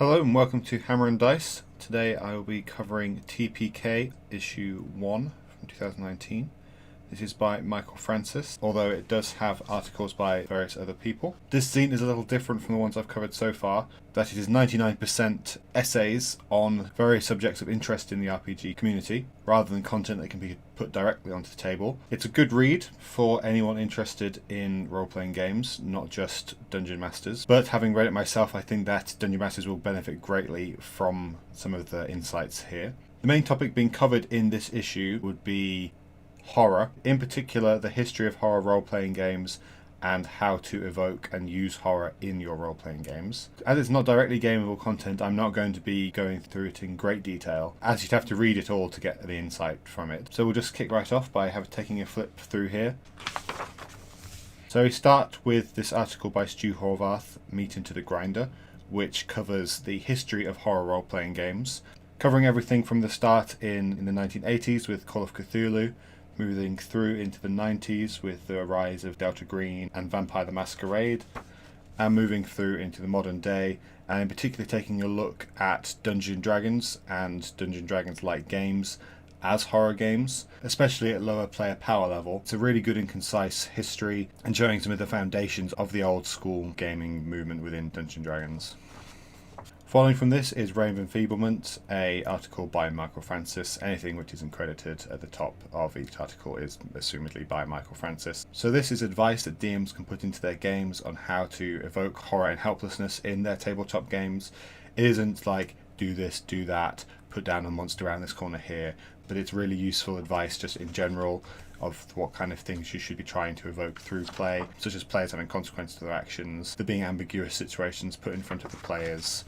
Hello and welcome to Hammer and Dice. Today I will be covering TPK issue 1 from 2019. This is by Michael Francis, although it does have articles by various other people. This zine is a little different from the ones I've covered so far, that it is 99% essays on various subjects of interest in the RPG community, rather than content that can be put directly onto the table. It's a good read for anyone interested in role-playing games, not just Dungeon Masters. But having read it myself, I think that Dungeon Masters will benefit greatly from some of the insights here. The main topic being covered in this issue would be horror, in particular the history of horror role-playing games and how to evoke and use horror in your role-playing games. As it's not directly gameable content, I'm not going to be going through it in great detail, as you'd have to read it all to get the insight from it. So we'll just kick right off by taking a flip through here. So we start with this article by Stu Horvath, Meat into the Grinder, which covers the history of horror role-playing games, covering everything from the start in the 1980s with Call of Cthulhu, moving through into the 90s with the rise of Delta Green and Vampire the Masquerade, and moving through into the modern day, and in particular taking a look at Dungeons and Dragons and Dungeons and Dragons-like games as horror games, especially at lower player power level. It's a really good and concise history and showing some of the foundations of the old school gaming movement within Dungeons and Dragons. Following from this is Reign of Enfeeblement, an article by Michael Francis. Anything which isn't credited at the top of each article is assumedly by Michael Francis. So this is advice that DMs can put into their games on how to evoke horror and helplessness in their tabletop games. It isn't like, do this, do that, put down a monster around this corner here, but it's really useful advice just in general of what kind of things you should be trying to evoke through play, such as players having consequences to their actions, there being ambiguous situations put in front of the players,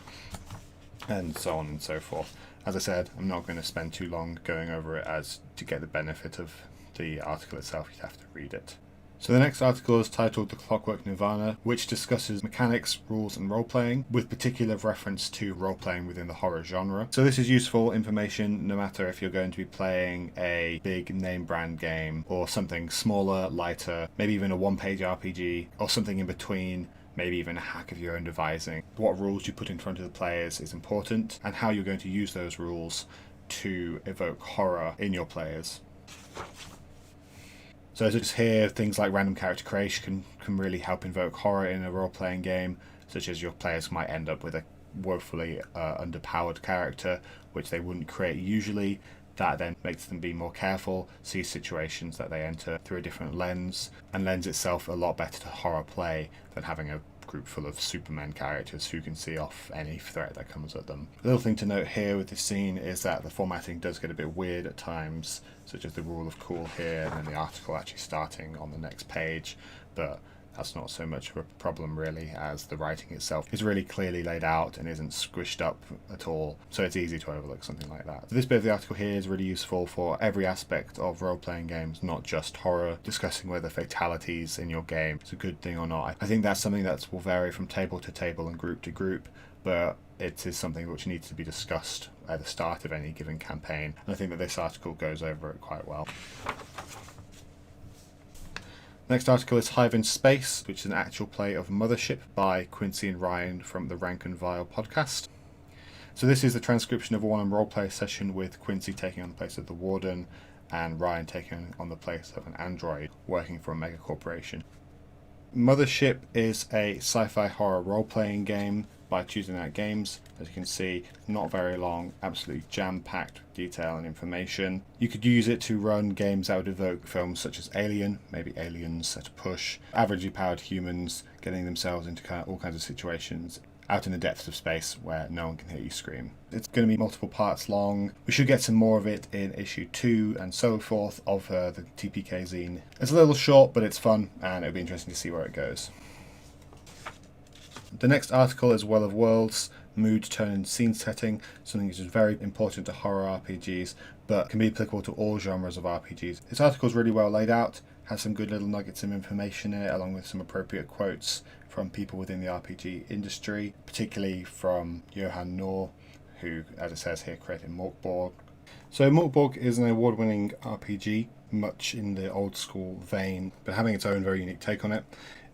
and so on and so forth. As I said, I'm not going to spend too long going over it, as to get the benefit of the article itself you'd have to read it. So the next article is titled The Clockwork Nirvana, which discusses mechanics, rules and role-playing, with particular reference to role-playing within the horror genre. So this is useful information no matter if you're going to be playing a big name brand game or something smaller, lighter, maybe even a one-page RPG or something in between, maybe even a hack of your own devising. What rules you put in front of the players is important, and how you're going to use those rules to evoke horror in your players. So just here, things like random character creation can really help invoke horror in a role-playing game, such as your players might end up with a woefully underpowered character, which they wouldn't create usually. That then makes them be more careful, see situations that they enter through a different lens, and lends itself a lot better to horror play than having a group full of Superman characters who can see off any threat that comes at them. A little thing to note here with this scene is that the formatting does get a bit weird at times, such as the rule of cool here and then the article actually starting on the next page, but that's not so much of a problem really, as the writing itself is really clearly laid out and isn't squished up at all, so it's easy to overlook something like that. So this bit of the article here is really useful for every aspect of role-playing games, not just horror, discussing whether fatalities in your game is a good thing or not. I think that's something that will vary from table to table and group to group, but it is something which needs to be discussed at the start of any given campaign, and I think that this article goes over it quite well. Next article is Hive in Space, which is an actual play of Mothership by Quincy and Ryan from the Rank and Vile podcast. So this is the transcription of a one-on roleplay session with Quincy taking on the place of the Warden and Ryan taking on the place of an android working for a mega corporation. Mothership is a sci-fi horror role-playing game by Choosing Out Games. As you can see, not very long, absolutely jam-packed with detail and information. You could use it to run games that would evoke films such as Alien, maybe Aliens at a push, averagely powered humans getting themselves into all kinds of situations out in the depths of space where no one can hear you scream. It's going to be multiple parts long. We should get some more of it in issue 2 and so forth of the TPK zine. It's a little short, but it's fun, and it'll be interesting to see where it goes. The next article is Well of Worlds, mood, tone and scene setting, something which is very important to horror RPGs, but can be applicable to all genres of RPGs. This article is really well laid out, has some good little nuggets of information in it, along with some appropriate quotes from people within the RPG industry, particularly from Johan Nohr, who, as it says here, created Morkborg. So Morkborg is an award-winning RPG, much in the old school vein, but having its own very unique take on it.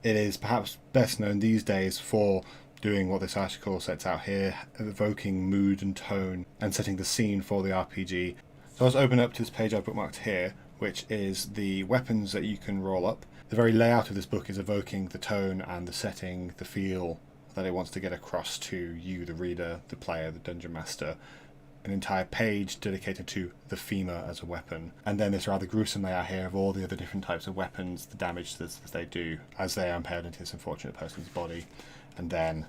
It is perhaps best known these days for doing what this article sets out here, evoking mood and tone and setting the scene for the RPG. So let's open up to this page I've bookmarked here, which is the weapons that you can roll up. The very layout of this book is evoking the tone and the setting, the feel that it wants to get across to you, the reader, the player, the dungeon master. An entire page dedicated to the femur as a weapon, and then this rather gruesome layout here of all the other different types of weapons, the damage that they do as they are impaled into this unfortunate person's body. And then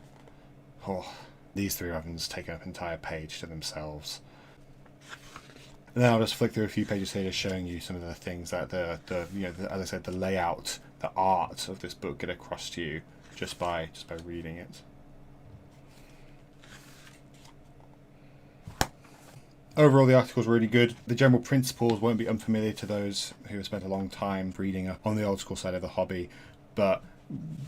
these 3 weapons take up an entire page to themselves. And then I'll just flick through a few pages here, just showing you some of the things that as I said, the layout, the art of this book get across to you just by reading it. Overall, the article's really good. The general principles won't be unfamiliar to those who have spent a long time reading on the old school side of the hobby, but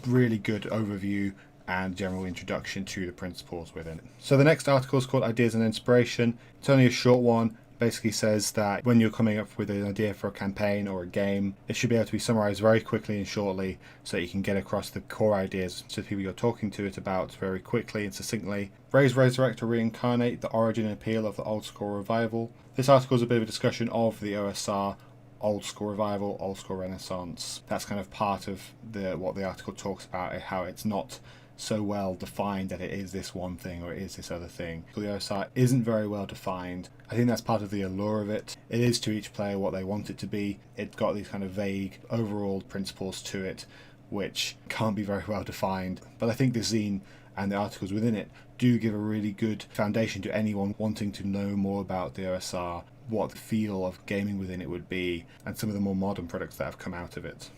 really good overview and general introduction to the principles within it. So the next article is called Ideas and Inspiration. It's only a short one. Basically says that when you're coming up with an idea for a campaign or a game, it should be able to be summarized very quickly and shortly so that you can get across the core ideas to the people you're talking to it about very quickly and succinctly. Raise, resurrect or reincarnate the origin and appeal of the old school revival. This article is a bit of a discussion of the OSR, old school revival, old school renaissance. That's kind of part of what the article talks about, how it's not so well defined that it is this one thing or it is this other thing. The OSR isn't very well defined. I think that's part of the allure of it. It is to each player what they want it to be. It's got these kind of vague overall principles to it which can't be very well defined. But I think the zine and the articles within it do give a really good foundation to anyone wanting to know more about the OSR, what the feel of gaming within it would be, and some of the more modern products that have come out of it.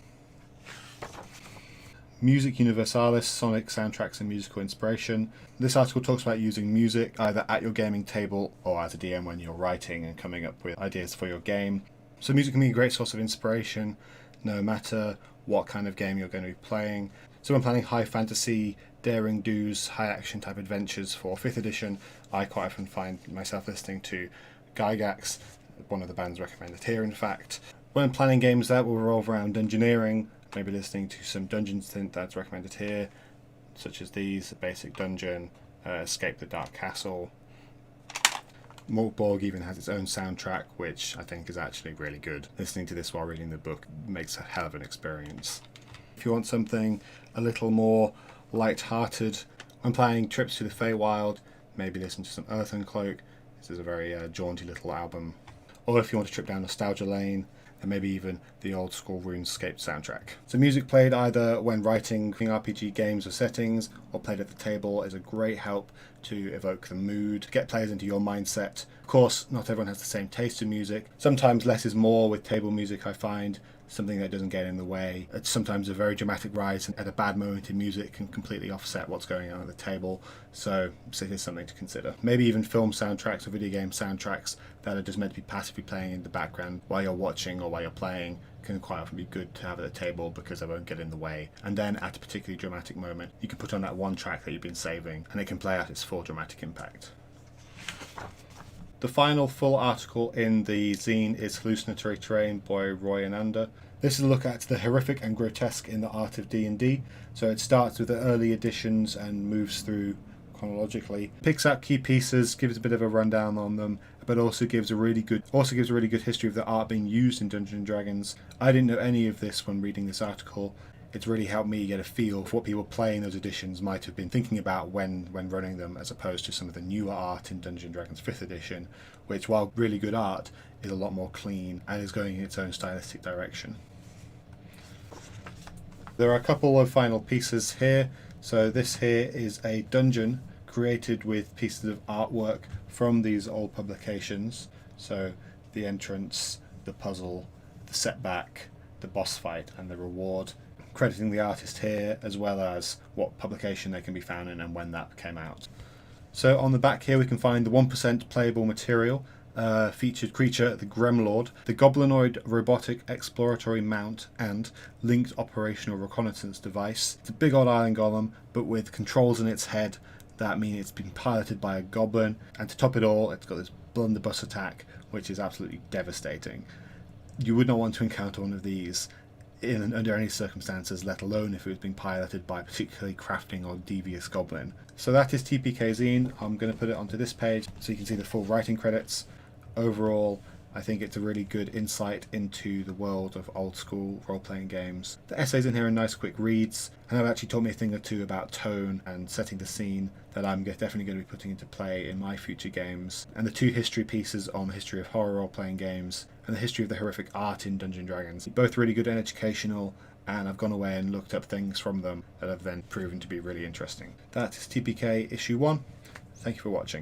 Music Universalis, sonic soundtracks and musical inspiration. This article talks about using music either at your gaming table or as a DM when you're writing and coming up with ideas for your game. So music can be a great source of inspiration no matter what kind of game you're going to be playing. So when planning high fantasy, daring do's, high action type adventures for 5th edition, I quite often find myself listening to Gygax, one of the bands recommended here in fact. When planning games that will revolve around dungeoneering, maybe listening to some dungeon synth that's recommended here, such as these: Basic Dungeon, Escape the Dark Castle. Morkborg even has its own soundtrack, which I think is actually really good. Listening to this while reading the book makes a hell of an experience. If you want something a little more light-hearted, when planning trips to the Feywild, maybe listen to some Earthen Cloak. This is a very jaunty little album. Or if you want to trip down nostalgia lane, and maybe even the old school RuneScape soundtrack. So music played either when writing RPG games or settings, or played at the table, is a great help to evoke the mood, get players into your mindset. Of course, not everyone has the same taste in music. Sometimes less is more with table music, I find. Something that doesn't get in the way. It's sometimes a very dramatic rise at a bad moment in music can completely offset what's going on at the table. So it is something to consider. Maybe even film soundtracks or video game soundtracks that are just meant to be passively playing in the background while you're watching or while you're playing can quite often be good to have at the table because they won't get in the way. And then at a particularly dramatic moment, you can put on that one track that you've been saving and it can play out its full dramatic impact. The final full article in the zine is Hallucinatory Terrain by Roy Ananda. This is a look at the horrific and grotesque in the art of D&D. So it starts with the early editions and moves through chronologically. Picks out key pieces, gives a bit of a rundown on them, but also gives a really good history of the art being used in Dungeons and Dragons. I didn't know any of this when reading this article. It's really helped me get a feel for what people playing those editions might have been thinking about when running them, as opposed to some of the newer art in Dungeons and Dragons 5th edition, which, while really good art, is a lot more clean and is going in its own stylistic direction. There are a couple of final pieces here. So this here is a dungeon created with pieces of artwork from these old publications. So the entrance, the puzzle, the setback, the boss fight and the reward. Crediting the artist here as well as what publication they can be found in and when that came out. So on the back here we can find the 1% playable material, featured creature, the Gremlord, the Goblinoid robotic exploratory mount, and linked operational reconnaissance device. It's a big old iron golem, but with controls in its head that mean it's been piloted by a goblin, and to top it all, it's got this blunderbuss attack, which is absolutely devastating. You would not want to encounter one of these under any circumstances, let alone if it was being piloted by a particularly crafting or devious goblin. So that is TPK Zine. I'm going to put it onto this page so you can see the full writing credits. Overall, I think it's a really good insight into the world of old school role-playing games. The essays in here are nice quick reads, and have actually taught me a thing or two about tone and setting the scene that I'm definitely going to be putting into play in my future games. And the 2 history pieces on the history of horror role-playing games and the history of the horrific art in Dungeons & Dragons. Both really good and educational, and I've gone away and looked up things from them that have then proven to be really interesting. That is TPK issue 1. Thank you for watching.